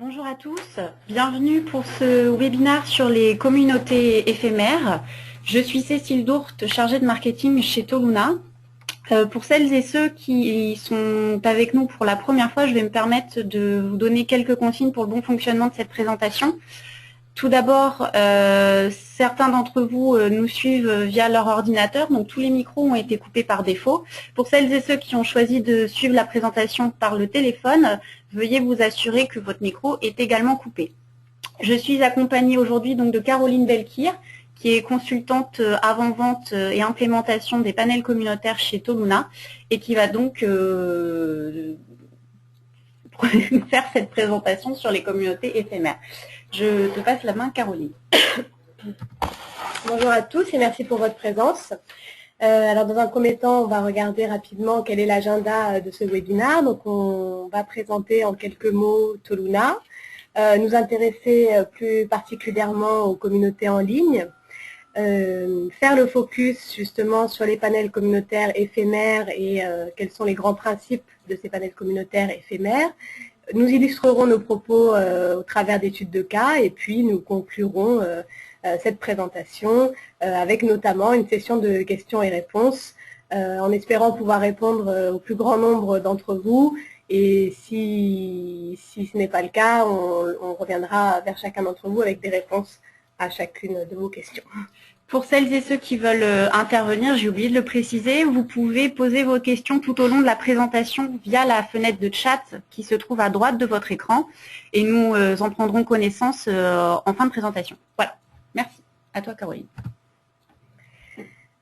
Bonjour à tous, bienvenue pour ce webinaire sur les communautés éphémères. Je suis Cécile Dourte, chargée de marketing chez Toluna. Pour celles et ceux qui sont avec nous pour la première fois, je vais me permettre de vous donner quelques consignes pour le bon fonctionnement de cette présentation. Tout d'abord, certains d'entre vous nous suivent via leur ordinateur, donc tous les micros ont été coupés par défaut. Pour celles et ceux qui ont choisi de suivre la présentation par le téléphone, veuillez vous assurer que votre micro est également coupé. Je suis accompagnée aujourd'hui donc de Caroline Belkir, qui est consultante avant-vente et implémentation des panels communautaires chez Toluna et qui va donc faire cette présentation sur les communautés éphémères. Je te passe la main, Caroline. Bonjour à tous et merci pour votre présence. Alors dans un premier temps, on va regarder rapidement quel est l'agenda de ce webinaire. Donc on va présenter en quelques mots Toluna, nous intéresser plus particulièrement aux communautés en ligne, faire le focus justement sur les panels communautaires éphémères et quels sont les grands principes de ces panels communautaires éphémères. Nous illustrerons nos propos au travers d'études de cas et puis nous conclurons cette présentation avec notamment une session de questions et réponses en espérant pouvoir répondre au plus grand nombre d'entre vous. Et si ce n'est pas le cas, on reviendra vers chacun d'entre vous avec des réponses à chacune de vos questions. Pour celles et ceux qui veulent intervenir, j'ai oublié de le préciser, vous pouvez poser vos questions tout au long de la présentation via la fenêtre de chat qui se trouve à droite de votre écran et nous en prendrons connaissance en fin de présentation. Voilà, merci. À toi, Caroline.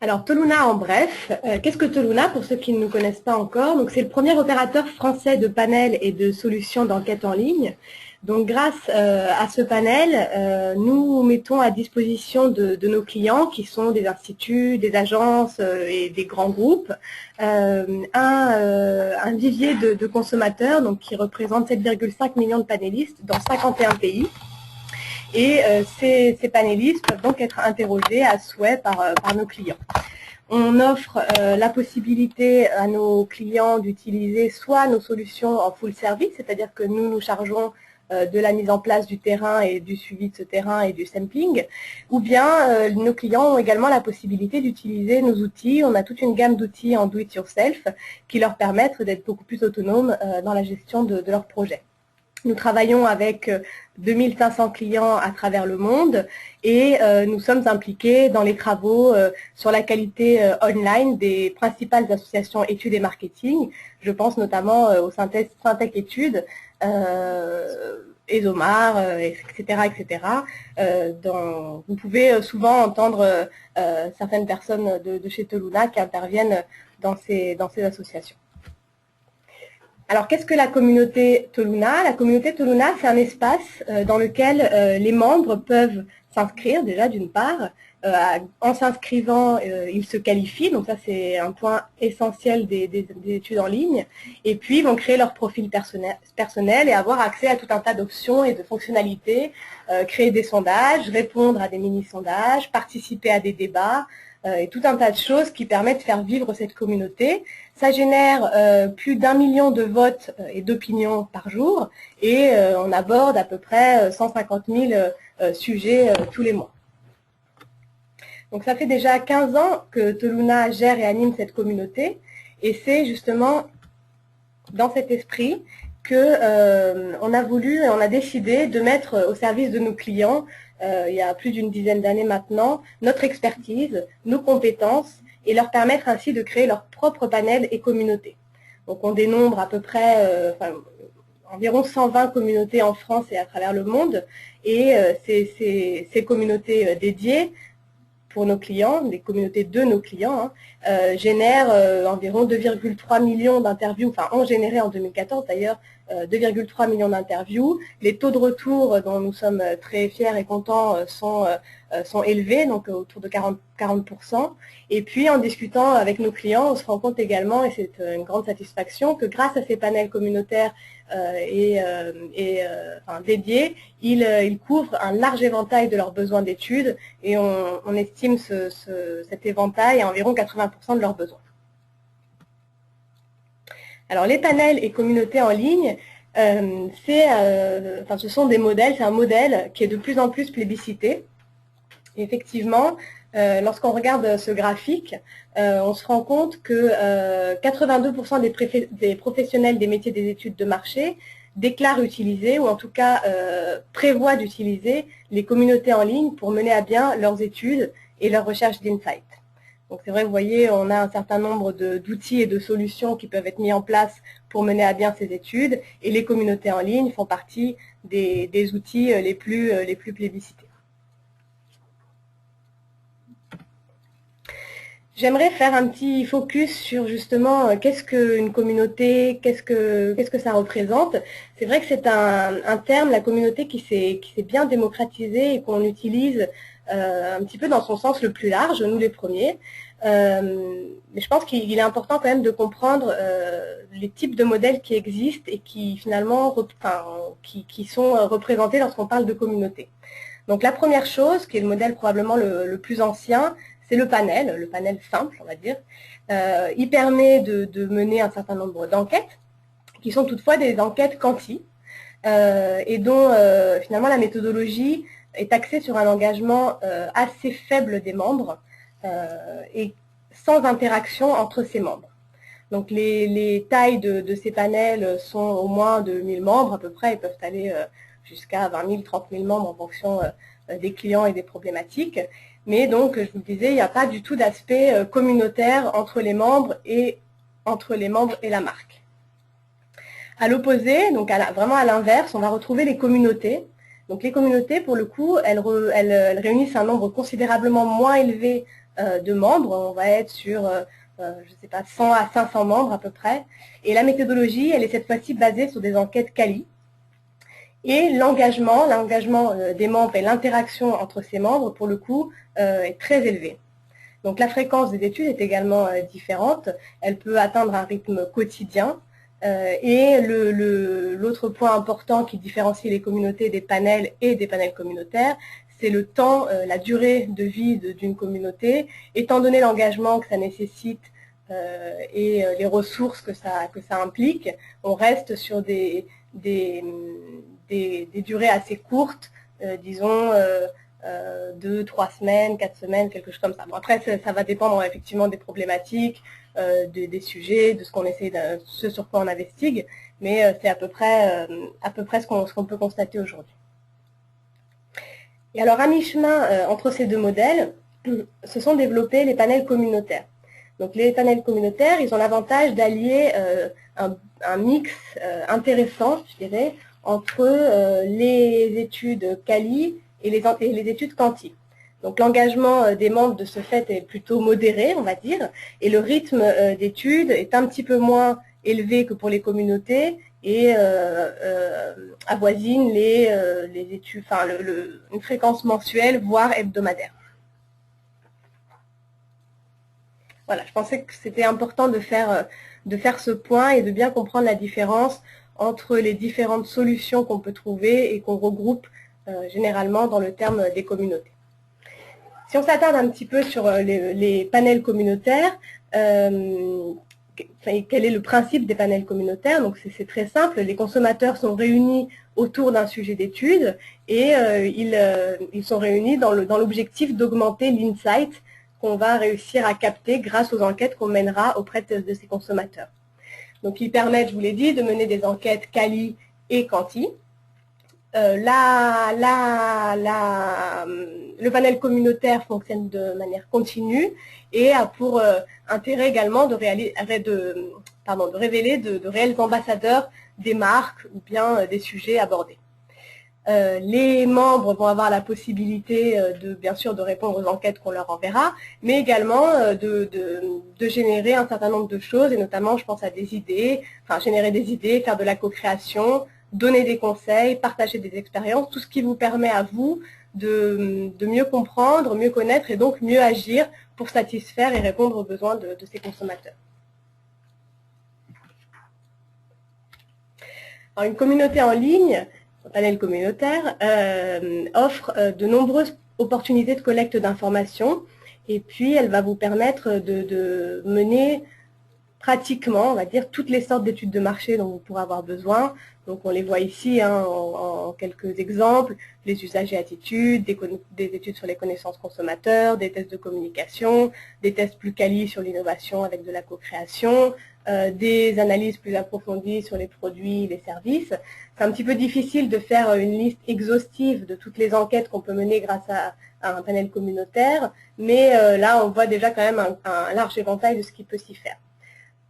Alors, Toluna en bref. Qu'est-ce que Toluna pour ceux qui ne nous connaissent pas encore? Donc, c'est le premier opérateur français de panels et de solutions d'enquête en ligne. Donc, grâce à ce panel, nous mettons à disposition de nos clients, qui sont des instituts, des agences et des grands groupes, un vivier de consommateurs donc, qui représente 7,5 millions de panélistes dans 51 pays. Et ces panélistes peuvent donc être interrogés à souhait par nos clients. On offre la possibilité à nos clients d'utiliser soit nos solutions en full service, c'est-à-dire que nous chargeons de la mise en place du terrain et du suivi de ce terrain et du sampling, ou bien nos clients ont également la possibilité d'utiliser nos outils. On a toute une gamme d'outils en do-it-yourself qui leur permettent d'être beaucoup plus autonomes dans la gestion de leurs projets. Nous travaillons avec 2500 clients à travers le monde et nous sommes impliqués dans les travaux sur la qualité online des principales associations études et marketing. Je pense notamment au Syntec Études, ESOMAR, etc. Vous pouvez souvent entendre certaines personnes de chez Toluna qui interviennent dans ces associations. Alors, qu'est-ce que la communauté Toluna? La communauté Toluna, c'est un espace dans lequel les membres peuvent s'inscrire, déjà d'une part. En s'inscrivant, ils se qualifient, donc ça c'est un point essentiel des études en ligne. Et puis, ils vont créer leur profil personnel et avoir accès à tout un tas d'options et de fonctionnalités, créer des sondages, répondre à des mini-sondages, participer à des débats, et tout un tas de choses qui permettent de faire vivre cette communauté. Ça génère plus d'1 million de votes et d'opinions par jour et on aborde à peu près 150 000 sujets tous les mois. Donc ça fait déjà 15 ans que Toluna gère et anime cette communauté et c'est justement dans cet esprit que on a voulu et on a décidé de mettre au service de nos clients il y a plus d'une dizaine d'années maintenant, notre expertise, nos compétences et leur permettre ainsi de créer leur propre panel et communauté. Donc on dénombre à peu près environ 120 communautés en France et à travers le monde et ces communautés dédiées pour nos clients, des communautés de nos clients, génèrent environ 2,3 millions d'interviews, enfin ont généré en 2014 d'ailleurs 2,3 millions d'interviews. Les taux de retour dont nous sommes très fiers et contents sont élevés, donc autour de 40%. Et puis en discutant avec nos clients, on se rend compte également, et c'est une grande satisfaction, que grâce à ces panels communautaires dédiés, ils couvrent un large éventail de leurs besoins d'études et on estime cet éventail à environ 80% de leurs besoins. Alors les panels et communautés en ligne, Ce sont des modèles, c'est un modèle qui est de plus en plus plébiscité. Et effectivement, lorsqu'on regarde ce graphique, on se rend compte que 82% des professionnels des métiers des études de marché déclarent utiliser, ou en tout cas prévoient d'utiliser les communautés en ligne pour mener à bien leurs études et leurs recherches d'insight. Donc c'est vrai, vous voyez, on a un certain nombre d'outils et de solutions qui peuvent être mis en place pour mener à bien ces études, et les communautés en ligne font partie des outils les plus plébiscités. J'aimerais faire un petit focus sur justement qu'est-ce qu'une communauté, qu'est-ce que ça représente. C'est vrai que c'est un terme, la communauté, qui s'est bien démocratisé et qu'on utilise un petit peu dans son sens le plus large, nous les premiers. Mais je pense qu'il est important quand même de comprendre les types de modèles qui existent et qui finalement qui sont représentés lorsqu'on parle de communauté. Donc la première chose, qui est le modèle probablement le plus ancien, c'est le panel simple, on va dire. Il permet de mener un certain nombre d'enquêtes, qui sont toutefois des enquêtes quanti, et dont finalement la méthodologie est axée sur un engagement assez faible des membres et sans interaction entre ces membres. Donc les tailles de ces panels sont au moins de 1000 membres à peu près, ils peuvent aller jusqu'à 20 000, 30 000 membres en fonction des clients et des problématiques. Mais donc, je vous le disais, il n'y a pas du tout d'aspect communautaire entre les membres et la marque. À l'opposé, donc vraiment à l'inverse, on va retrouver les communautés. Donc les communautés, pour le coup, elles réunissent un nombre considérablement moins élevé de membres. On va être sur, je ne sais pas, 100 à 500 membres à peu près. Et la méthodologie, elle est cette fois-ci basée sur des enquêtes quali. Et l'engagement des membres et l'interaction entre ces membres, pour le coup, est très élevé. Donc la fréquence des études est également différente. Elle peut atteindre un rythme quotidien. Et l'autre point important qui différencie les communautés des panels et des panels communautaires, c'est le temps, la durée de vie d'une communauté. Étant donné l'engagement que ça nécessite et les ressources que ça implique, on reste sur des durées assez courtes, disons 2, 3 semaines, 4 semaines, quelque chose comme ça. Bon, après, ça va dépendre effectivement des problématiques, des sujets, de ce sur quoi on investigue, mais c'est à peu près ce qu'on peut constater aujourd'hui. Et alors, à mi-chemin entre ces deux modèles, se sont développés les panels communautaires. Donc les panels communautaires, ils ont l'avantage d'allier un mix intéressant, je dirais, entre les études quali et les études quanti. Donc l'engagement des membres de ce fait est plutôt modéré, on va dire, et le rythme d'études est un petit peu moins élevé que pour les communautés et avoisine les études, enfin une fréquence mensuelle, voire hebdomadaire. Voilà, je pensais que c'était important de faire ce point et de bien comprendre la différence entre les différentes solutions qu'on peut trouver et qu'on regroupe généralement dans le terme des communautés. Si on s'attarde un petit peu sur les panels communautaires, quel est le principe des panels communautaires? Donc c'est très simple, les consommateurs sont réunis autour d'un sujet d'étude et ils sont réunis dans l'objectif d'augmenter l'insight qu'on va réussir à capter grâce aux enquêtes qu'on mènera auprès de ces consommateurs. Donc ils permettent, je vous l'ai dit, de mener des enquêtes quali et quanti. Le panel communautaire fonctionne de manière continue et a pour intérêt également de révéler de réels ambassadeurs des marques ou bien des sujets abordés. Les membres vont avoir la possibilité bien sûr de répondre aux enquêtes qu'on leur enverra, mais également de générer un certain nombre de choses, et notamment je pense à des idées, enfin générer des idées, faire de la co-création, donner des conseils, partager des expériences, tout ce qui vous permet à vous de mieux comprendre, mieux connaître et donc mieux agir pour satisfaire et répondre aux besoins de ces consommateurs. Alors, une communauté en ligne, un panel communautaire, offre de nombreuses opportunités de collecte d'informations et puis elle va vous permettre de mener pratiquement, on va dire, toutes les sortes d'études de marché dont vous pourrez avoir besoin. Donc on les voit ici hein, en quelques exemples, les usages et attitudes, des études sur les connaissances consommateurs, des tests de communication, des tests plus quali sur l'innovation avec de la co-création, des analyses plus approfondies sur les produits, les services. C'est un petit peu difficile de faire une liste exhaustive de toutes les enquêtes qu'on peut mener grâce à un panel communautaire, mais là on voit déjà quand même un large éventail de ce qui peut s'y faire.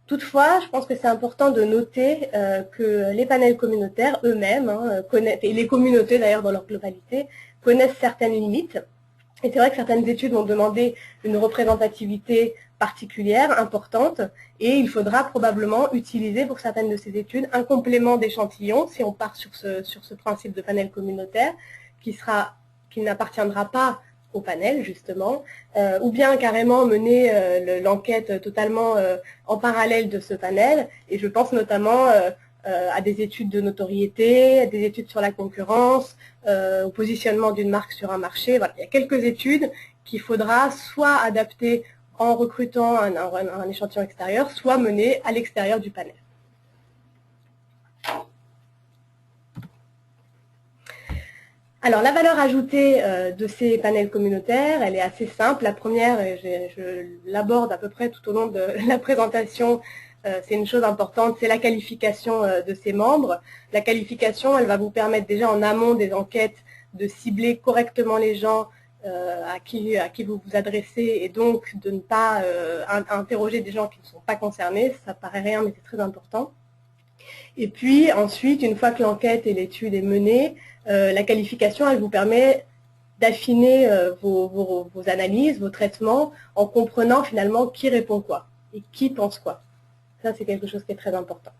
Toutefois, je pense que c'est important de noter que les panels communautaires eux-mêmes, hein, et les communautés d'ailleurs dans leur globalité, connaissent certaines limites. Et c'est vrai que certaines études ont demandé une représentativité particulière, importante, et il faudra probablement utiliser pour certaines de ces études un complément d'échantillon, si on part sur ce principe de panel communautaire, qui n'appartiendra pas au panel, justement, ou bien carrément mener l'enquête totalement en parallèle de ce panel. Et je pense notamment à des études de notoriété, à des études sur la concurrence, au positionnement d'une marque sur un marché. Voilà. Il y a quelques études qu'il faudra soit adapter en recrutant un échantillon extérieur, soit mener à l'extérieur du panel. Alors, la valeur ajoutée de ces panels communautaires, elle est assez simple. La première, et je l'aborde à peu près tout au long de la présentation, c'est une chose importante, c'est la qualification de ses membres. La qualification, elle va vous permettre déjà en amont des enquêtes de cibler correctement les gens à qui vous vous adressez et donc de ne pas interroger des gens qui ne sont pas concernés. Ça paraît rien, mais c'est très important. Et puis ensuite, une fois que l'enquête et l'étude est menée, la qualification, elle vous permet d'affiner vos analyses, vos traitements, en comprenant finalement qui répond quoi et qui pense quoi. Ça, c'est quelque chose qui est très important.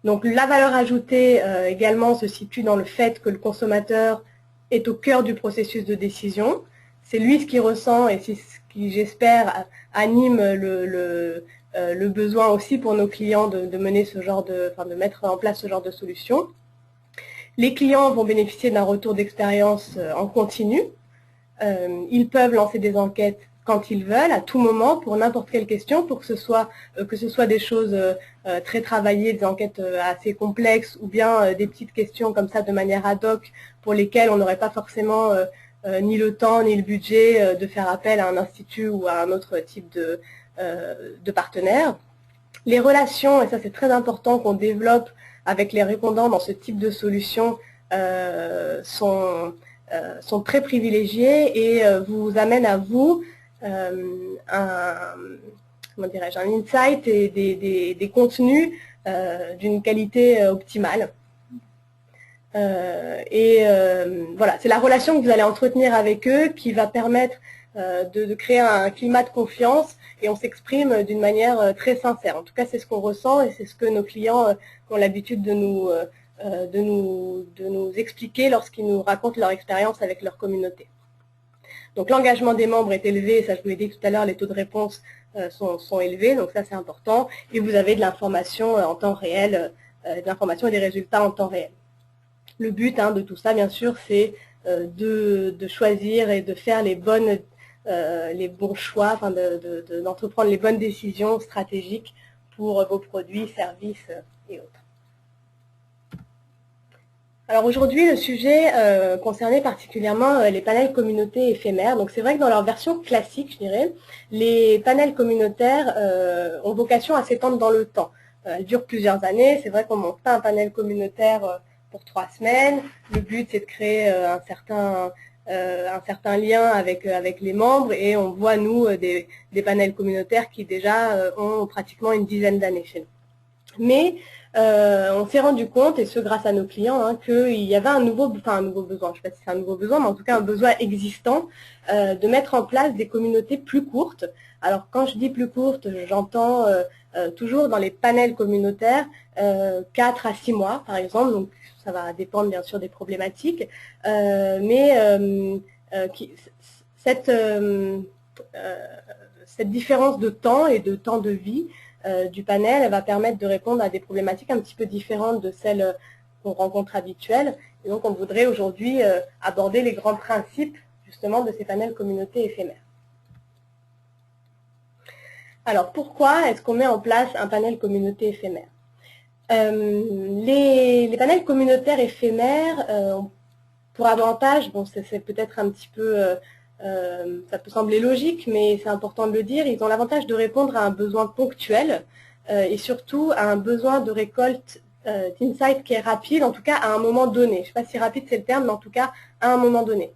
Donc la valeur ajoutée également se situe dans le fait que le consommateur est au cœur du processus de décision. C'est lui ce qu'il ressent et c'est ce qui, j'espère, anime le besoin aussi pour nos clients de mener ce genre de mettre en place ce genre de solution. Les clients vont bénéficier d'un retour d'expérience en continu. Ils peuvent lancer des enquêtes quand ils veulent, à tout moment, pour n'importe quelle question, pour que ce soit des choses très travaillées, des enquêtes assez complexes, ou bien des petites questions comme ça de manière ad hoc, pour lesquelles on n'aurait pas forcément ni le temps ni le budget de faire appel à un institut ou à un autre type de partenaire. Les relations, et ça c'est très important qu'on développe avec les répondants dans ce type de solution, sont très privilégiées et vous amènent à vous un insight et des contenus d'une qualité optimale. Voilà, c'est la relation que vous allez entretenir avec eux qui va permettre de créer un climat de confiance et on s'exprime d'une manière très sincère. En tout cas, c'est ce qu'on ressent et c'est ce que nos clients ont l'habitude de nous expliquer lorsqu'ils nous racontent leur expérience avec leur communauté. Donc l'engagement des membres est élevé, ça je vous l'ai dit tout à l'heure, les taux de réponse sont élevés, donc ça c'est important, et vous avez de l'information en temps réel, de l'information et des résultats en temps réel. Le but de tout ça, bien sûr, c'est de choisir et de faire les bons choix, d'entreprendre les bonnes décisions stratégiques pour vos produits, services et autres. Alors aujourd'hui, le sujet concernait particulièrement les panels communautés éphémères. Donc c'est vrai que dans leur version classique, je dirais, les panels communautaires ont vocation à s'étendre dans le temps. Elles durent plusieurs années. C'est vrai qu'on ne monte pas un panel communautaire pour 3 semaines. Le but, c'est de créer un certain lien avec les membres et on voit, nous, des panels communautaires qui déjà ont pratiquement une dizaine d'années chez nous. Mais on s'est rendu compte, et ce grâce à nos clients, qu'il y avait un nouveau besoin, je ne sais pas si c'est un nouveau besoin, mais en tout cas un besoin existant de mettre en place des communautés plus courtes. Alors quand je dis plus courtes, j'entends toujours dans les panels communautaires 4 à 6 mois par exemple, donc ça va dépendre bien sûr des problématiques, cette différence de temps et de temps de vie du panel, elle va permettre de répondre à des problématiques un petit peu différentes de celles qu'on rencontre habituelles. Et donc, on voudrait aujourd'hui aborder les grands principes, justement, de ces panels communautés éphémères. Alors, pourquoi est-ce qu'on met en place un panel communauté éphémère? Les panels communautaires éphémères ont pour avantage, bon, c'est peut-être un petit peu, ça peut sembler logique, mais c'est important de le dire, ils ont l'avantage de répondre à un besoin ponctuel et surtout à un besoin de récolte d'insight qui est rapide, en tout cas à un moment donné. Je ne sais pas si rapide c'est le terme, mais en tout cas à un moment donné.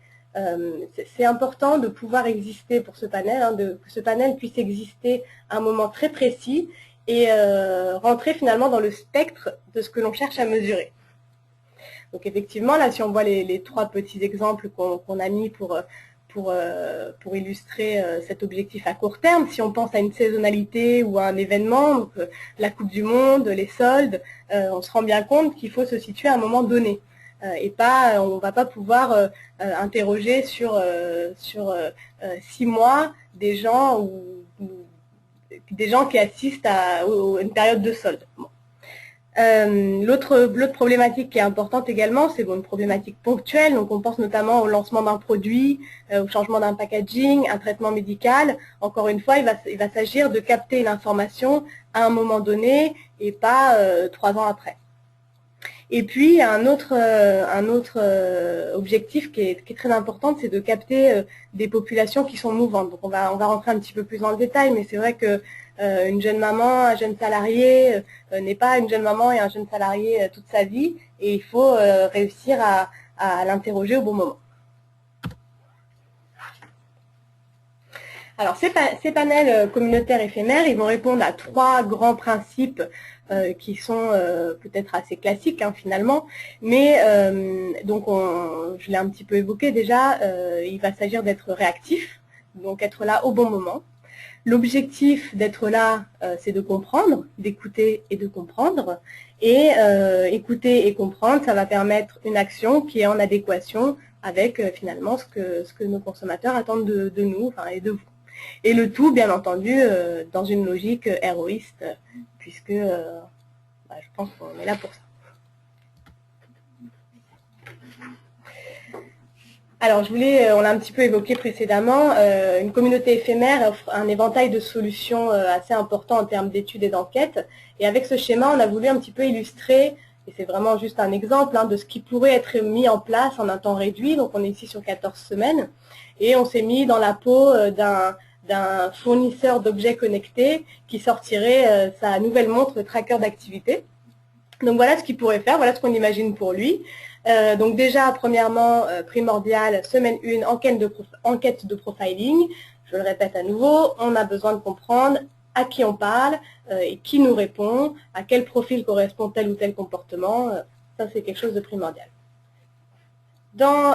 C'est important de pouvoir exister pour ce panel, hein, que ce panel puisse exister à un moment très précis et rentrer finalement dans le spectre de ce que l'on cherche à mesurer. Donc effectivement, là, si on voit les trois petits exemples qu'on a mis pour illustrer cet objectif à court terme, si on pense à une saisonnalité ou à un événement, donc, la Coupe du Monde, les soldes, on se rend bien compte qu'il faut se situer à un moment donné. Et pas, on ne va pas pouvoir interroger sur 6 mois des gens qui assistent à une période de solde. Bon. L'autre problématique qui est importante également, c'est une problématique ponctuelle. Donc on pense notamment au lancement d'un produit, au changement d'un packaging, un traitement médical. Encore une fois, il va s'agir de capter une information à un moment donné et pas 3 ans après. Et puis un autre objectif qui est très important, c'est de capter des populations qui sont mouvantes. Donc on va rentrer un petit peu plus dans le détail, mais c'est vrai que une jeune maman, un jeune salarié n'est pas une jeune maman et un jeune salarié toute sa vie, et il faut réussir à l'interroger au bon moment. Alors ces panels communautaires éphémères, ils vont répondre à 3 grands principes qui sont peut-être assez classiques hein, finalement, mais donc je l'ai un petit peu évoqué déjà, il va s'agir d'être réactif, donc être là au bon moment. L'objectif d'être là, c'est de comprendre, d'écouter et de comprendre, et écouter et comprendre, ça va permettre une action qui est en adéquation avec finalement ce que nos consommateurs attendent de nous enfin, et de vous. Et le tout, bien entendu, dans une logique héroïste, puisque je pense qu'on est là pour ça. Alors, on l'a un petit peu évoqué précédemment, une communauté éphémère offre un éventail de solutions assez important en termes d'études et d'enquêtes. Et avec ce schéma, on a voulu un petit peu illustrer, et c'est vraiment juste un exemple, hein, de ce qui pourrait être mis en place en un temps réduit. Donc, on est ici sur 14 semaines. Et on s'est mis dans la peau d'un fournisseur d'objets connectés qui sortirait sa nouvelle montre tracker d'activité. Donc voilà ce qu'il pourrait faire, voilà ce qu'on imagine pour lui. Donc déjà, premièrement, primordial, semaine 1, enquête de profiling. Je le répète à nouveau, on a besoin de comprendre à qui on parle et qui nous répond, à quel profil correspond tel ou tel comportement. Ça, c'est quelque chose de primordial. Dans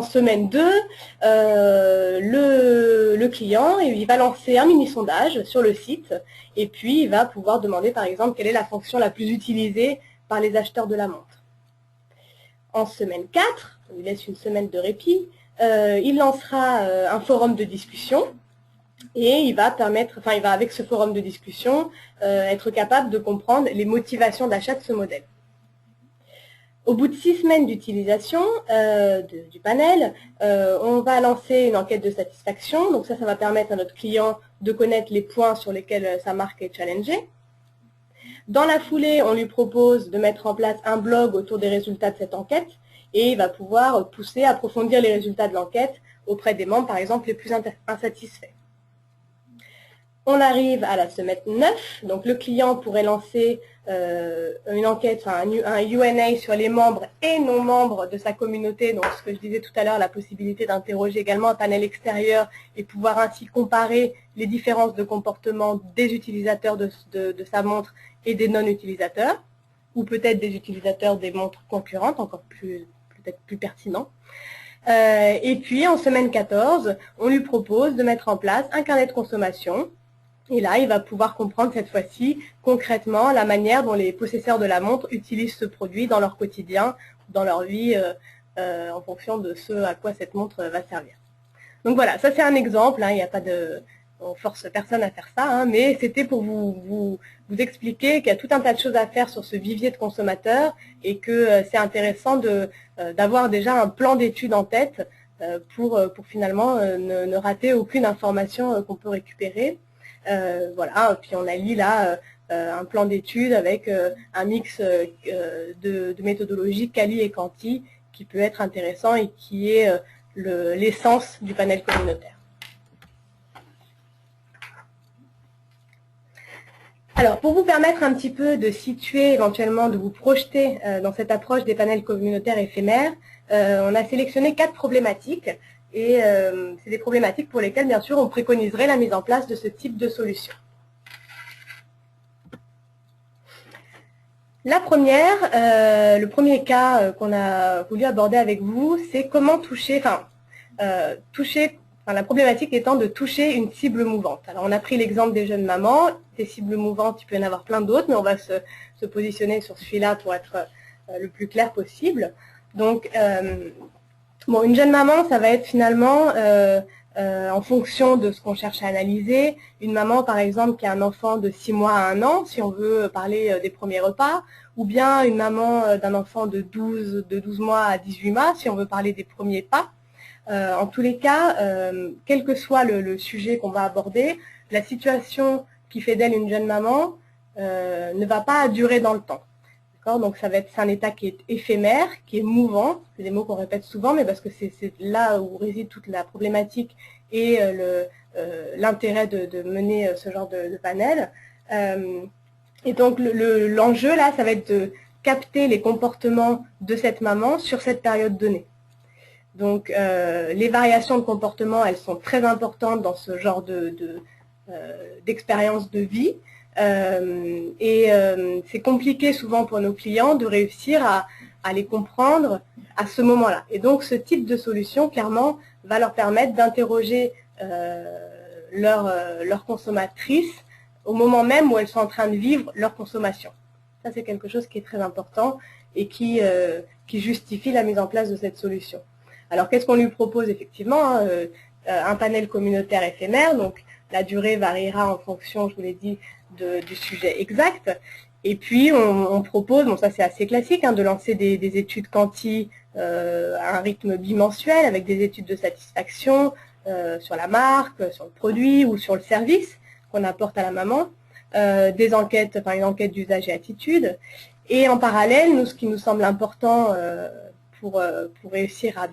semaine 2, le client il va lancer un mini-sondage sur le site et puis il va pouvoir demander par exemple quelle est la fonction la plus utilisée par les acheteurs de la montre. En semaine 4, on lui laisse une semaine de répit, il lancera un forum de discussion et il va avec ce forum de discussion être capable de comprendre les motivations d'achat de ce modèle. Au bout de 6 semaines d'utilisation du panel, on va lancer une enquête de satisfaction. Donc ça va permettre à notre client de connaître les points sur lesquels sa marque est challengée. Dans la foulée, on lui propose de mettre en place un blog autour des résultats de cette enquête et il va pouvoir approfondir les résultats de l'enquête auprès des membres, par exemple, les plus insatisfaits. On arrive à la semaine 9, donc le client pourrait lancer une enquête, un UNA sur les membres et non-membres de sa communauté, donc ce que je disais tout à l'heure, la possibilité d'interroger également un panel extérieur et pouvoir ainsi comparer les différences de comportement des utilisateurs de sa montre et des non-utilisateurs, ou peut-être des utilisateurs des montres concurrentes, encore peut-être plus pertinent. Et puis en semaine 14, on lui propose de mettre en place un carnet de consommation. Et là, il va pouvoir comprendre cette fois-ci concrètement la manière dont les possesseurs de la montre utilisent ce produit dans leur quotidien, dans leur vie, en fonction de ce à quoi cette montre va servir. Donc voilà, ça c'est un exemple, hein, il n'y a pas de... On force personne à faire ça, hein, mais c'était pour vous expliquer qu'il y a tout un tas de choses à faire sur ce vivier de consommateurs et que c'est intéressant d'avoir déjà un plan d'études en tête pour finalement ne rater aucune information qu'on peut récupérer. Voilà, puis on a lu là un plan d'études avec un mix de méthodologies quali et quanti qui peut être intéressant et qui est l'essence du panel communautaire. Alors, pour vous permettre un petit peu de situer, éventuellement de vous projeter dans cette approche des panels communautaires éphémères, on a sélectionné 4 problématiques. Et c'est des problématiques pour lesquelles, bien sûr, on préconiserait la mise en place de ce type de solution. La première, le premier cas qu'on a voulu aborder avec vous, c'est comment toucher, la problématique étant de toucher une cible mouvante. Alors, on a pris l'exemple des jeunes mamans, des cibles mouvantes, il peut y en avoir plein d'autres, mais on va se positionner sur celui-là pour être le plus clair possible. Donc, bon, une jeune maman, ça va être finalement, en fonction de ce qu'on cherche à analyser, une maman par exemple qui a un enfant de 6 mois à 1 an, si on veut parler des premiers repas, ou bien une maman d'un enfant de 12 mois à 18 mois, si on veut parler des premiers pas. En tous les cas, quel que soit le sujet qu'on va aborder, la situation qui fait d'elle une jeune maman ne va pas durer dans le temps. Donc c'est un état qui est éphémère, qui est mouvant, c'est des mots qu'on répète souvent, mais parce que c'est là où réside toute la problématique et l'intérêt de mener ce genre de panel. Et donc l'enjeu là, ça va être de capter les comportements de cette maman sur cette période donnée. Donc les variations de comportement, elles sont très importantes dans ce genre d'expérience de vie. C'est compliqué souvent pour nos clients de réussir à les comprendre à ce moment-là. Et donc ce type de solution, clairement, va leur permettre d'interroger leurs consommatrices au moment même où elles sont en train de vivre leur consommation. Ça, c'est quelque chose qui est très important et qui justifie la mise en place de cette solution. Alors, qu'est-ce qu'on lui propose effectivement, un panel communautaire éphémère, donc la durée variera en fonction, je vous l'ai dit, du sujet exact. Et puis, on propose, bon ça c'est assez classique, de lancer des études quanti à un rythme bimensuel avec des études de satisfaction sur la marque, sur le produit ou sur le service qu'on apporte à la maman, des enquêtes, une enquête d'usage et attitude. Et en parallèle, nous, ce qui nous semble important pour réussir à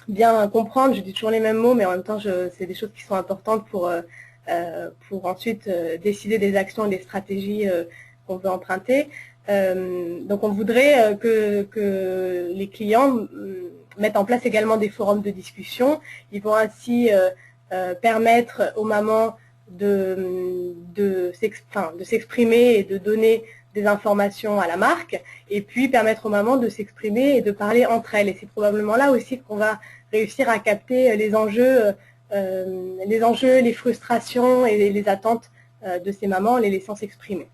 bien comprendre, je dis toujours les mêmes mots, mais en même temps, c'est des choses qui sont importantes pour ensuite décider des actions et des stratégies qu'on veut emprunter. Donc on voudrait que les clients mettent en place également des forums de discussion. Ils vont ainsi permettre aux mamans de s'exprimer et de donner des informations à la marque, et puis permettre aux mamans de s'exprimer et de parler entre elles. Et c'est probablement là aussi qu'on va réussir à capter les enjeux, les frustrations et les attentes de ces mamans en les laissant s'exprimer.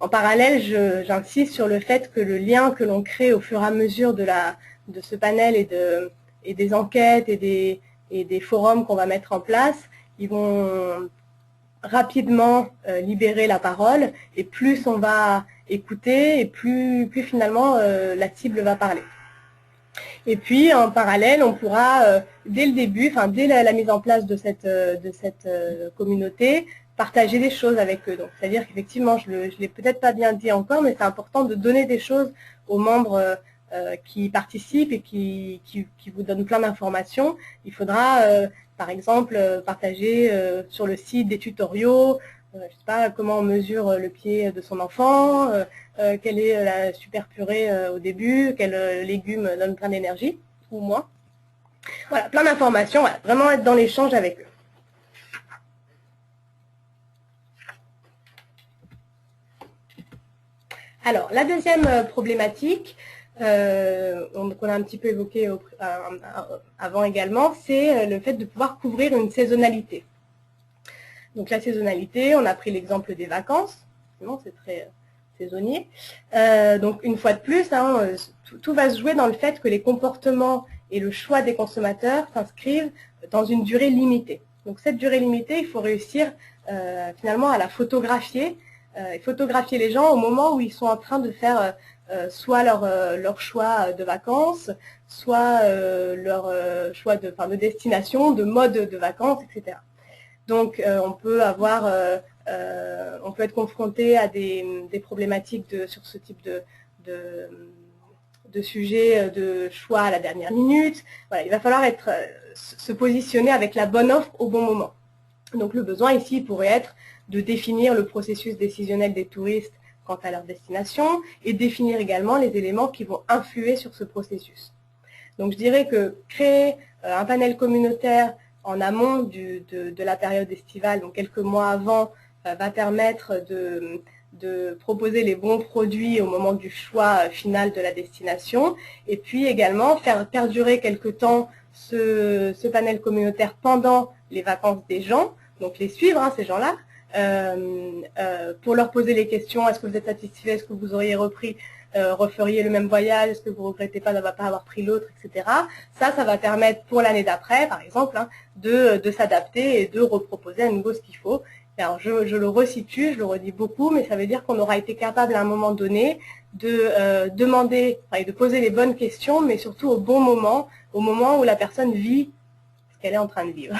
En parallèle, j'insiste sur le fait que le lien que l'on crée au fur et à mesure de ce panel et des enquêtes et des forums qu'on va mettre en place, ils vont rapidement libérer la parole, et plus on va écouter, et plus finalement la cible va parler. Et puis en parallèle, on pourra dès le début, dès la mise en place de cette communauté, partager des choses avec eux. Donc c'est-à-dire qu'effectivement, je l'ai peut-être pas bien dit encore, mais c'est important de donner des choses aux membres qui participent et qui vous donnent plein d'informations. Il faudra par exemple, partager sur le site des tutoriaux, je ne sais pas comment on mesure le pied de son enfant, quelle est la super purée au début, quel légume donne plein d'énergie, ou moins. Voilà, plein d'informations, voilà, vraiment être dans l'échange avec eux. Alors, la deuxième problématique, qu'on a un petit peu évoqué avant également, c'est le fait de pouvoir couvrir une saisonnalité. Donc la saisonnalité, on a pris l'exemple des vacances, c'est très saisonnier. Donc une fois de plus, tout va se jouer dans le fait que les comportements et le choix des consommateurs s'inscrivent dans une durée limitée. Donc cette durée limitée, il faut réussir finalement à la photographier et photographier les gens au moment où ils sont en train de faire soit leur choix de vacances, soit leur choix de destination, de mode de vacances, etc. Donc on peut être confronté à des problématiques sur ce type de sujet de choix à la dernière minute. Voilà, il va falloir se positionner avec la bonne offre au bon moment. Donc le besoin ici pourrait être de définir le processus décisionnel des touristes quant à leur destination et définir également les éléments qui vont influer sur ce processus. Donc je dirais que créer un panel communautaire en amont de la période estivale, donc quelques mois avant, va permettre de proposer les bons produits au moment du choix final de la destination, et puis également faire perdurer quelque temps ce panel communautaire pendant les vacances des gens, donc les suivre, hein, ces gens-là, pour leur poser les questions, est-ce que vous êtes satisfait, est-ce que vous auriez referiez le même voyage, est-ce que vous ne regrettez pas d'avoir pas avoir pris l'autre, etc. Ça va permettre pour l'année d'après, par exemple, hein, de s'adapter et de reproposer à nouveau ce qu'il faut. Alors je le resitue, je le redis beaucoup, mais ça veut dire qu'on aura été capable à un moment donné de demander et de poser les bonnes questions, mais surtout au bon moment, au moment où la personne vit ce qu'elle est en train de vivre.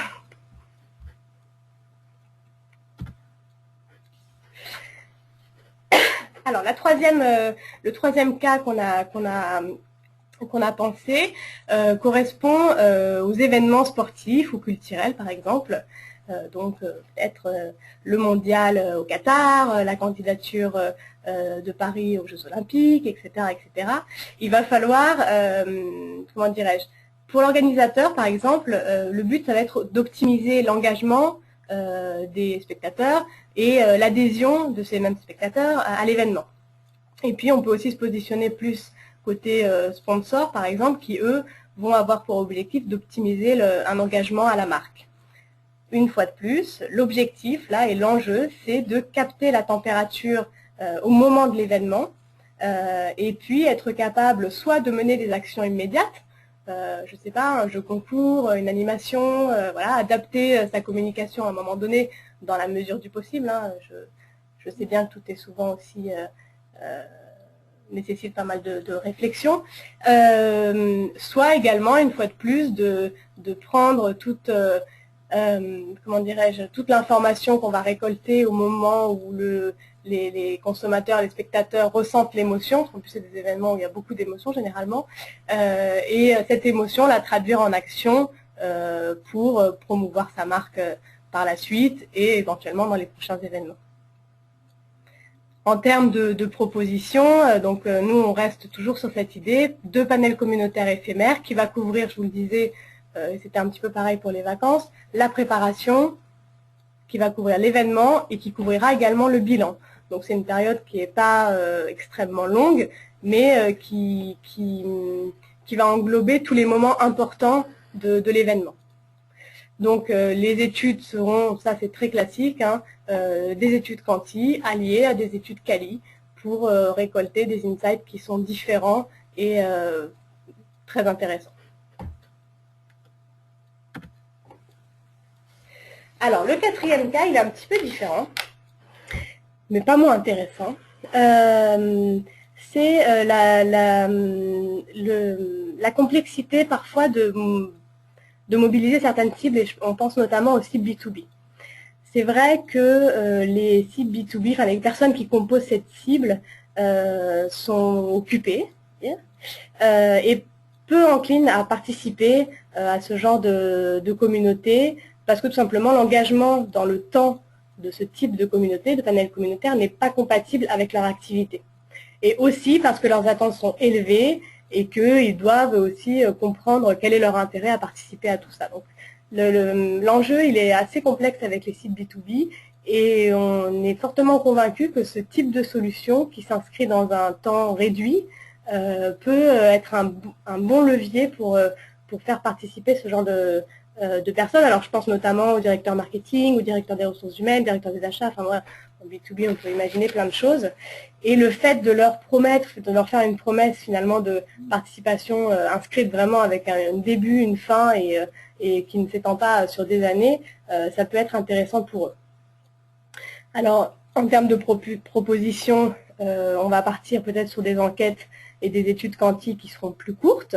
Alors le troisième cas qu'on a pensé correspond aux événements sportifs ou culturels, par exemple. Donc peut-être le mondial au Qatar, la candidature de Paris aux Jeux Olympiques, etc., etc. Il va falloir, comment dirais-je, pour l'organisateur, par exemple, le but, ça va être d'optimiser l'engagement des spectateurs et l'adhésion de ces mêmes spectateurs à l'événement. Et puis, on peut aussi se positionner plus côté sponsor, par exemple, qui, eux, vont avoir pour objectif d'optimiser un engagement à la marque. Une fois de plus, l'objectif, là, et l'enjeu, c'est de capter la température au moment de l'événement et puis être capable soit de mener des actions immédiates, je ne sais pas, un jeu concours, une animation, voilà, adapter sa communication à un moment donné dans la mesure du possible. Hein. Je sais bien que tout est souvent aussi nécessite pas mal de réflexion, soit également, une fois de plus, de prendre comment dirais-je, toute l'information qu'on va récolter au moment où les consommateurs, les spectateurs ressentent l'émotion, en plus c'est des événements où il y a beaucoup d'émotions généralement, et cette émotion la traduire en action pour promouvoir sa marque par la suite et éventuellement dans les prochains événements. En termes de propositions, donc nous on reste toujours sur cette idée de panel communautaire éphémère qui va couvrir, je vous le disais, c'était un petit peu pareil pour les vacances, la préparation qui va couvrir l'événement et qui couvrira également le bilan. Donc c'est une période qui n'est pas extrêmement longue, mais qui va englober tous les moments importants de l'événement. Donc les études seront, ça c'est très classique, hein, des études quanti alliées à des études quali pour récolter des insights qui sont différents et très intéressants. Alors, le quatrième cas, il est un petit peu différent, mais pas moins intéressant. C'est la complexité parfois de mobiliser certaines cibles, et on pense notamment aux cibles B2B. C'est vrai que les cibles B2B, enfin les personnes qui composent cette cible sont occupées et peu enclines à participer à ce genre de communauté, parce que tout simplement l'engagement dans le temps de ce type de communauté, de panel communautaire, n'est pas compatible avec leur activité. Et aussi parce que leurs attentes sont élevées et qu'ils doivent aussi comprendre quel est leur intérêt à participer à tout ça. Donc l'enjeu, il est assez complexe avec les sites B2B et on est fortement convaincu que ce type de solution qui s'inscrit dans un temps réduit peut être un bon levier pour faire participer ce genre de personnes. Alors je pense notamment au directeur marketing, au directeur des ressources humaines, directeur des achats, enfin voilà, en B2B on peut imaginer plein de choses. Et le fait de leur promettre, de leur faire une promesse finalement de participation inscrite vraiment avec un début, une fin et qui ne s'étend pas sur des années, ça peut être intéressant pour eux. Alors En termes de propositions, on va partir peut-être sur des enquêtes et des études quantiques qui seront plus courtes,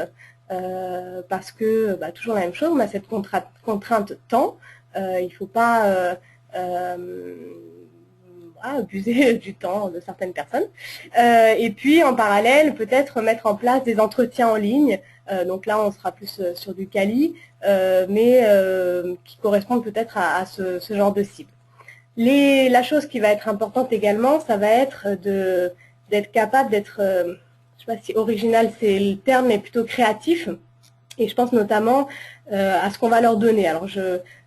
parce que toujours la même chose, on a cette contrainte temps. Il ne faut pas abuser du temps de certaines personnes. Et puis en parallèle, peut-être mettre en place des entretiens en ligne. Donc là, on sera plus sur du quali, mais qui correspondent peut-être à ce genre de cible. La chose qui va être importante également, ça va être d'être capable d'être, je ne sais pas si original c'est le terme, mais plutôt créatif. Et je pense notamment à ce qu'on va leur donner. Alors,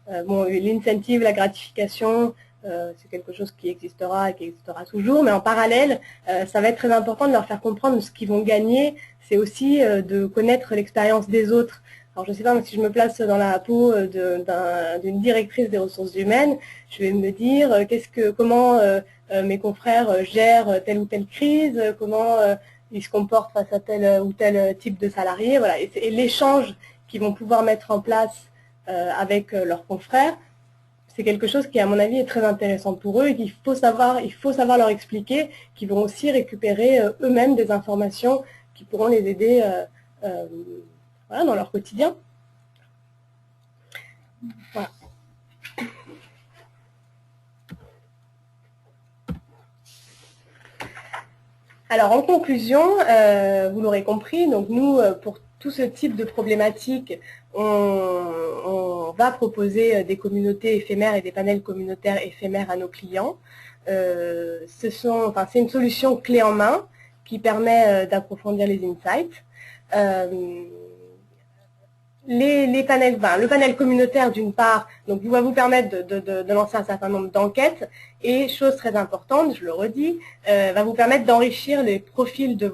l'incentive, la gratification, c'est quelque chose qui existera et qui existera toujours, mais en parallèle, ça va être très important de leur faire comprendre ce qu'ils vont gagner. C'est aussi de connaître l'expérience des autres. Alors, je ne sais pas, si je me place dans la peau d'une directrice des ressources humaines, je vais me dire comment mes confrères gèrent telle ou telle crise, comment ils se comportent face à tel ou tel type de salarié. Voilà. Et l'échange qu'ils vont pouvoir mettre en place avec leurs confrères, c'est quelque chose qui, à mon avis, est très intéressant pour eux et qu'il faut savoir leur expliquer, qu'ils vont aussi récupérer eux-mêmes des informations qui pourront les aider dans leur quotidien. Voilà. Alors, en conclusion, vous l'aurez compris, donc nous, pour tout ce type de problématiques, on va proposer des communautés éphémères et des panels communautaires éphémères à nos clients. C'est une solution clé en main qui permet d'approfondir les insights. Le panel communautaire d'une part, donc va vous permettre de lancer un certain nombre d'enquêtes et, chose très importante, je le redis, va vous permettre d'enrichir les profils des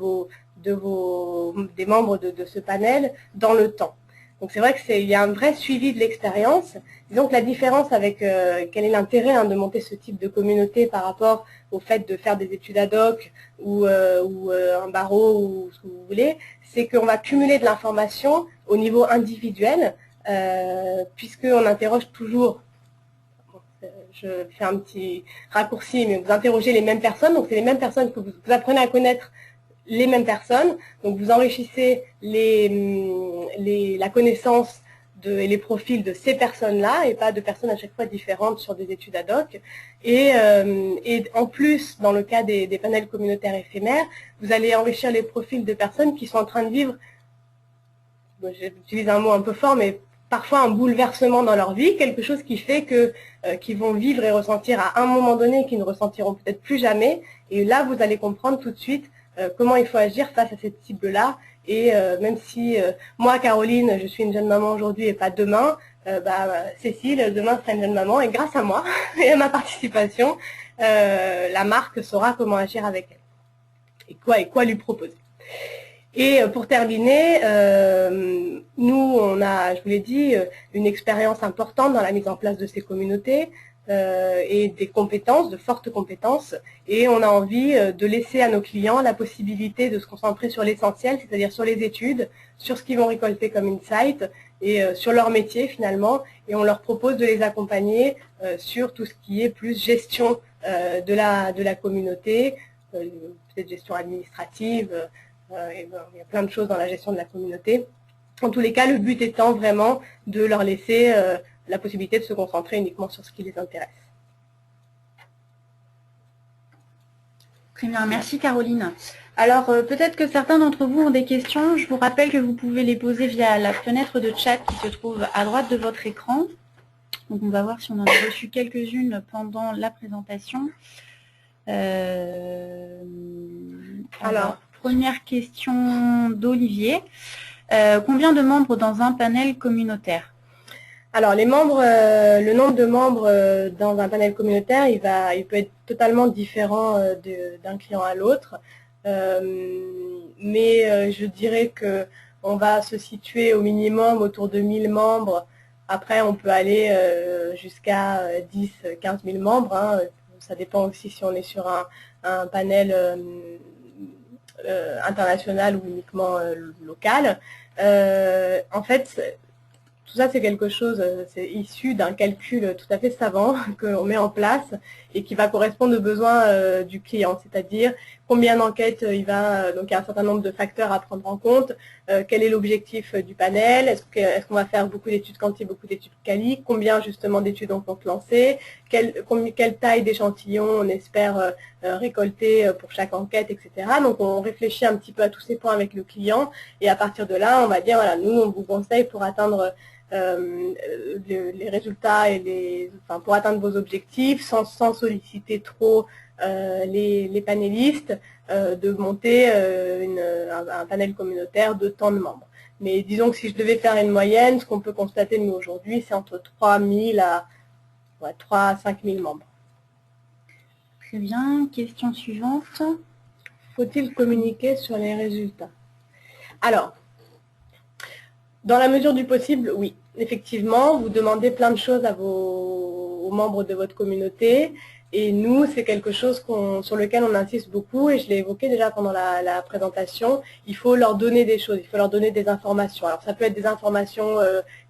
membres de ce panel dans le temps. Donc c'est vrai qu'il y a un vrai suivi de l'expérience. Disons que la différence avec quel est l'intérêt de monter ce type de communauté par rapport au fait de faire des études ad hoc ou un barreau ou ce que vous voulez, c'est qu'on va cumuler de l'information au niveau individuel, puisqu'on interroge toujours, je fais un petit raccourci, mais vous interrogez les mêmes personnes, donc c'est les mêmes personnes que vous apprenez à connaître les mêmes personnes, donc vous enrichissez la connaissance et les profils de ces personnes-là, et pas de personnes à chaque fois différentes sur des études ad hoc. Et en plus, dans le cas des panels communautaires éphémères, vous allez enrichir les profils de personnes qui sont en train de vivre, j'utilise un mot un peu fort, mais parfois un bouleversement dans leur vie, quelque chose qui fait qu'ils vont vivre et ressentir à un moment donné, qu'ils ne ressentiront peut-être plus jamais. Et là, vous allez comprendre tout de suite comment il faut agir face à cette cible-là. Et même si moi, Caroline, je suis une jeune maman aujourd'hui et pas demain, Cécile, demain sera une jeune maman, et grâce à moi et à ma participation, la marque saura comment agir avec elle et quoi lui proposer. Et pour terminer, nous, on a, je vous l'ai dit, une expérience importante dans la mise en place de ces communautés et des compétences, de fortes compétences, et on a envie de laisser à nos clients la possibilité de se concentrer sur l'essentiel, c'est-à-dire sur les études, sur ce qu'ils vont récolter comme insight et sur leur métier finalement, et on leur propose de les accompagner sur tout ce qui est plus gestion de la communauté, peut-être gestion administrative. Il y a plein de choses dans la gestion de la communauté. En tous les cas, le but étant vraiment de leur laisser la possibilité de se concentrer uniquement sur ce qui les intéresse. Très bien, merci Caroline. Alors peut-être que certains d'entre vous ont des questions. Je vous rappelle que vous pouvez les poser via la fenêtre de chat qui se trouve à droite de votre écran. Donc on va voir si on en a reçu quelques-unes pendant la présentation. Alors, première question d'Olivier. Combien de membres dans un panel communautaire? Alors, le nombre de membres dans un panel communautaire, il peut être totalement différent d'un client à l'autre. Mais je dirais qu'on va se situer au minimum autour de 1000 membres. Après, on peut aller jusqu'à 10, 15 000 membres. Hein. Ça dépend aussi si on est sur un panel international ou uniquement local. En fait, tout ça, c'est quelque chose, c'est issu d'un calcul tout à fait savant qu'on met en place et qui va correspondre aux besoins du client, c'est-à-dire combien d'enquêtes il va, donc il y a un certain nombre de facteurs à prendre en compte, quel est l'objectif du panel, est-ce qu'on va faire beaucoup d'études quanti, beaucoup d'études quali, combien justement d'études on compte lancer, quelle taille d'échantillon on espère récolter pour chaque enquête, etc. Donc on réfléchit un petit peu à tous ces points avec le client et à partir de là, on va dire, voilà, nous on vous conseille pour atteindre les résultats et pour atteindre vos objectifs sans solliciter trop les panélistes, de monter un panel communautaire de tant de membres. Mais disons que si je devais faire une moyenne, ce qu'on peut constater nous aujourd'hui, c'est entre 3000 à 3 à 5000 membres. Très bien. Question suivante. Faut-il communiquer sur les résultats? Alors, dans la mesure du possible, oui. Effectivement, vous demandez plein de choses aux membres de votre communauté. Et nous, c'est quelque chose sur lequel on insiste beaucoup, et je l'ai évoqué déjà pendant la présentation, il faut leur donner des choses, il faut leur donner des informations. Alors ça peut être des informations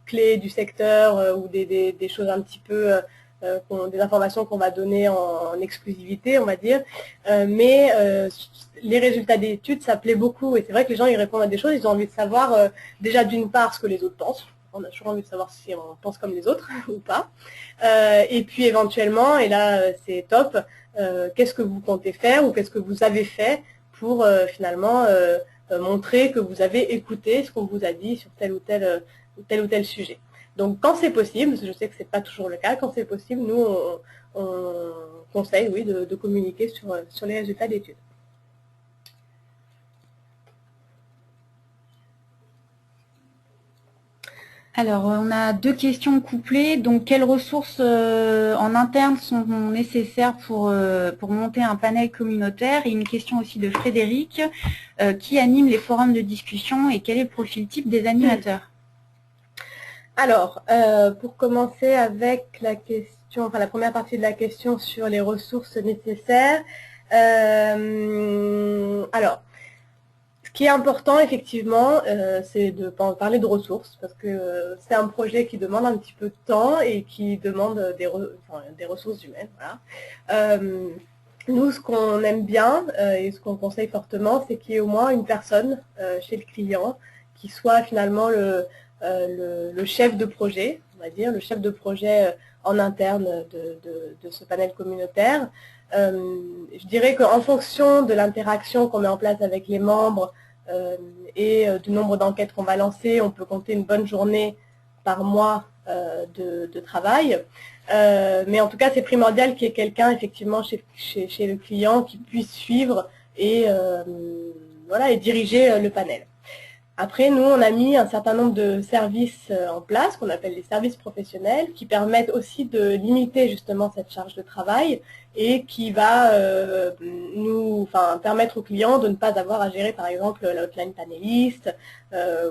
clés du secteur ou des choses un petit peu, des informations qu'on va donner en exclusivité, on va dire, mais les résultats des études, ça plaît beaucoup, et c'est vrai que les gens ils répondent à des choses, ils ont envie de savoir déjà d'une part ce que les autres pensent. On a toujours envie de savoir si on pense comme les autres ou pas. Et puis éventuellement, et là c'est top, qu'est-ce que vous comptez faire ou qu'est-ce que vous avez fait pour finalement montrer que vous avez écouté ce qu'on vous a dit sur tel ou tel sujet. Donc quand c'est possible, parce que je sais que ce n'est pas toujours le cas, quand c'est possible, nous on conseille oui, de communiquer sur les résultats d'études. Alors, on a deux questions couplées. Donc, quelles ressources en interne sont nécessaires pour monter un panel communautaire? Et une question aussi de Frédéric. Qui anime les forums de discussion et quel est le profil type des animateurs? Alors, pour commencer avec la question, enfin la première partie de la question sur les ressources nécessaires. Alors, ce qui est important, effectivement, c'est de parler de ressources, parce que c'est un projet qui demande un petit peu de temps et qui demande des ressources humaines. Voilà. Nous, ce qu'on aime bien et ce qu'on conseille fortement, c'est qu'il y ait au moins une personne chez le client qui soit finalement le chef de projet, on va dire, le chef de projet en interne de ce panel communautaire. Je dirais qu'en fonction de l'interaction qu'on met en place avec les membres et du nombre d'enquêtes qu'on va lancer, on peut compter une bonne journée par mois de travail. Mais en tout cas, c'est primordial qu'il y ait quelqu'un effectivement chez le client qui puisse suivre et, voilà, et diriger le panel. Après, nous, on a mis un certain nombre de services en place, qu'on appelle les services professionnels, qui permettent aussi de limiter justement cette charge de travail et qui va permettre aux clients de ne pas avoir à gérer, par exemple, l'outline panéliste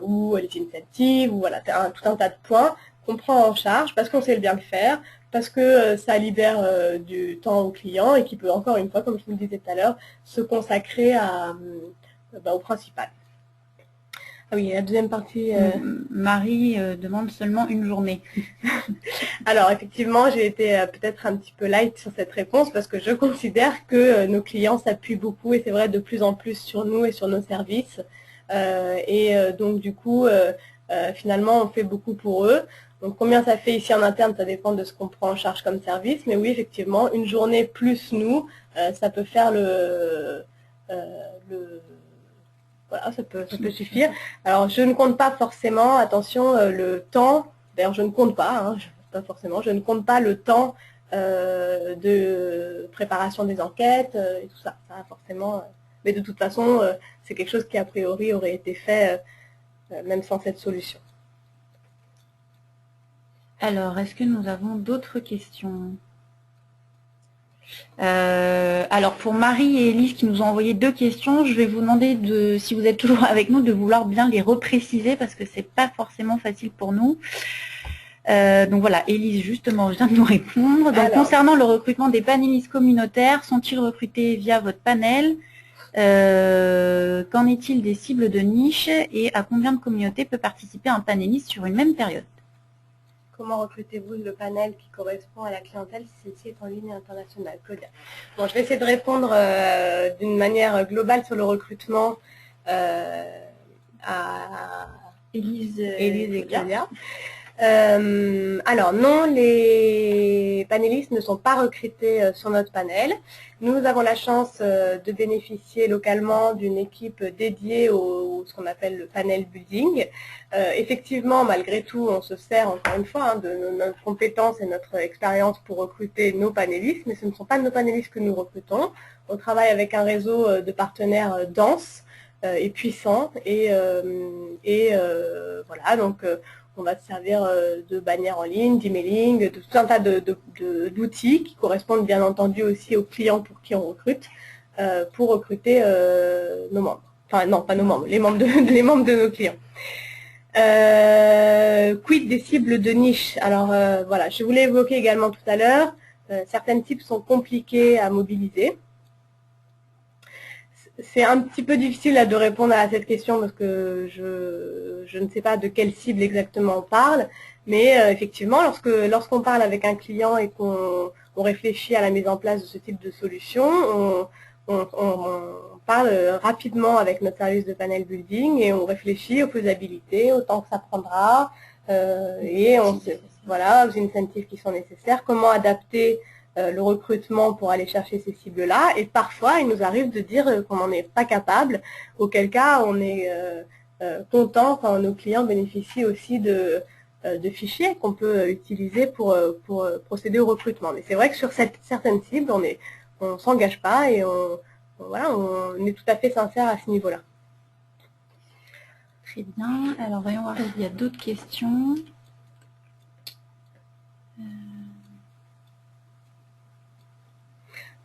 ou les incentives, ou voilà, tout un tas de points qu'on prend en charge parce qu'on sait bien le faire, parce que ça libère du temps au client et qui peut, encore une fois, comme je vous le disais tout à l'heure, se consacrer au principal. Ah oui, la deuxième partie... Marie demande seulement une journée. Alors effectivement, j'ai été peut-être un petit peu light sur cette réponse parce que je considère que nos clients s'appuient beaucoup, et c'est vrai de plus en plus, sur nous et sur nos services. Donc du coup, finalement, on fait beaucoup pour eux. Donc combien ça fait ici en interne, ça dépend de ce qu'on prend en charge comme service. Mais oui, effectivement, une journée plus nous, ça peut faire voilà, ça peut suffire. Alors, je ne compte pas forcément, attention, le temps, d'ailleurs, je ne compte pas, hein, pas forcément, je ne compte pas le temps de préparation des enquêtes et tout ça, ça forcément. Mais de toute façon, c'est quelque chose qui, a priori, aurait été fait même sans cette solution. Alors, est-ce que nous avons d'autres questions? Alors pour Marie et Élise qui nous ont envoyé deux questions, je vais vous demander, si vous êtes toujours avec nous, de vouloir bien les repréciser parce que c'est pas forcément facile pour nous. Donc voilà, Élise justement vient de nous répondre. Donc concernant le recrutement des panélistes communautaires, sont-ils recrutés via votre panel? Qu'en est-il des cibles de niche et à combien de communautés peut participer un panéliste sur une même période? comment recrutez-vous le panel qui correspond à la clientèle si celle-ci est en ligne et internationale? Claudia. Bon, je vais essayer de répondre d'une manière globale sur le recrutement à Élise et Claudia. Alors non, les panélistes ne sont pas recrutés sur notre panel. Nous avons la chance de bénéficier localement d'une équipe dédiée au ce qu'on appelle le panel building. Effectivement, malgré tout, on se sert encore une fois de notre compétence et notre expérience pour recruter nos panélistes, mais ce ne sont pas nos panélistes que nous recrutons. On travaille avec un réseau de partenaires dense et puissant et voilà, donc on va se servir de bannières en ligne, d'emailing, de tout un tas d'outils qui correspondent bien entendu aussi aux clients pour qui on recrute, pour recruter nos membres. Enfin non, pas nos membres, les membres de nos clients. Quid des cibles de niche? Alors voilà, je voulais évoquer également tout à l'heure, certaines cibles sont compliquées à mobiliser. C'est un petit peu difficile là, de répondre à cette question parce que je ne sais pas de quelle cible exactement on parle, mais effectivement, lorsqu'on parle avec un client et qu'on réfléchit à la mise en place de ce type de solution, on parle rapidement avec notre service de panel building et on réfléchit aux faisabilités, au temps que ça prendra, et voilà, aux incentives qui sont nécessaires, comment adapter le recrutement pour aller chercher ces cibles-là, et parfois il nous arrive de dire qu'on n'en est pas capable, auquel cas on est content quand nos clients bénéficient aussi de fichiers qu'on peut utiliser pour procéder au recrutement. Mais c'est vrai que sur certaines cibles, on s'engage pas et voilà, on est tout à fait sincère à ce niveau-là. Très bien, alors voyons voir s'il y a d'autres questions.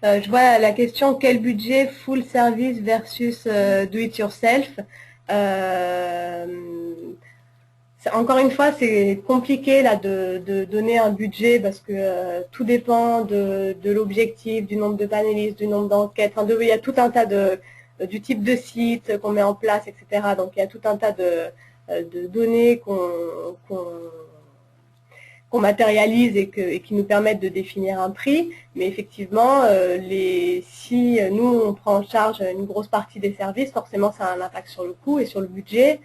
Je vois la question, quel budget full service versus do it yourself? Encore une fois, c'est compliqué là de donner un budget parce que tout dépend de l'objectif, du nombre de panélistes, du nombre d'enquêtes. Enfin, il y a tout un tas du type de site qu'on met en place, etc. Donc il y a tout un tas de données qu'on matérialise et qui nous permettent de définir un prix, mais effectivement, si nous on prend en charge une grosse partie des services, forcément ça a un impact sur le coût et sur le budget.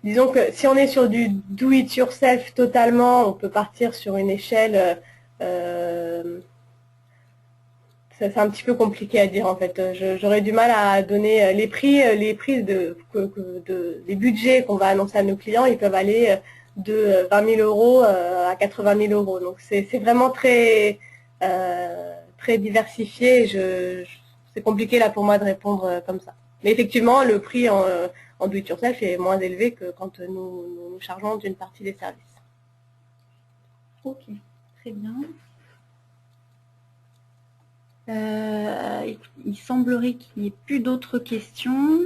Disons que si on est sur du do-it-yourself totalement, on peut partir sur une échelle, c'est un petit peu compliqué à dire en fait. J'aurais du mal à donner les prix des budgets qu'on va annoncer à nos clients, ils peuvent aller de 20 000 € à 80 000 €. Donc c'est vraiment très diversifié. C'est compliqué là pour moi de répondre comme ça. Mais effectivement, le prix en do-it-yourself est moins élevé que quand nous chargeons d'une partie des services. Ok, très bien. Il semblerait qu'il n'y ait plus d'autres questions.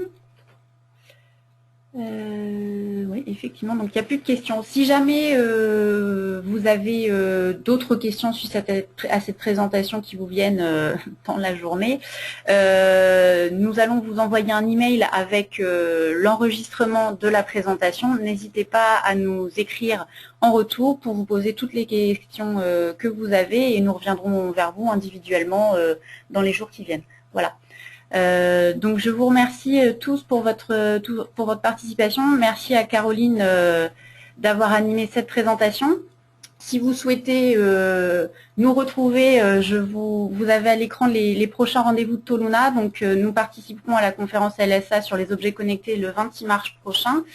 Oui, effectivement, donc il n'y a plus de questions. Si jamais vous avez d'autres questions suite à cette présentation qui vous viennent dans la journée, nous allons vous envoyer un email avec l'enregistrement de la présentation. N'hésitez pas à nous écrire en retour pour vous poser toutes les questions que vous avez et nous reviendrons vers vous individuellement dans les jours qui viennent. Voilà. Donc je vous remercie tous pour votre participation. Merci à Caroline d'avoir animé cette présentation. Si vous souhaitez nous retrouver, vous avez à l'écran les prochains rendez-vous de Toluna. Donc nous participerons à la conférence LSA sur les objets connectés le 26 mars prochain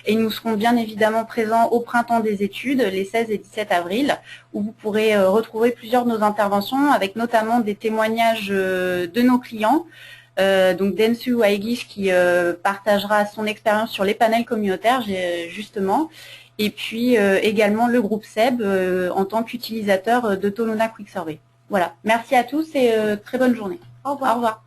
et nous serons bien évidemment présents au printemps des études les 16 et 17 avril où vous pourrez retrouver plusieurs de nos interventions avec notamment des témoignages de nos clients. Donc Densu Waigish qui partagera son expérience sur les panels communautaires justement, et puis également le groupe SEB en tant qu'utilisateur de Toluna Quick Survey. Voilà, merci à tous et très bonne journée. Au revoir. Au revoir.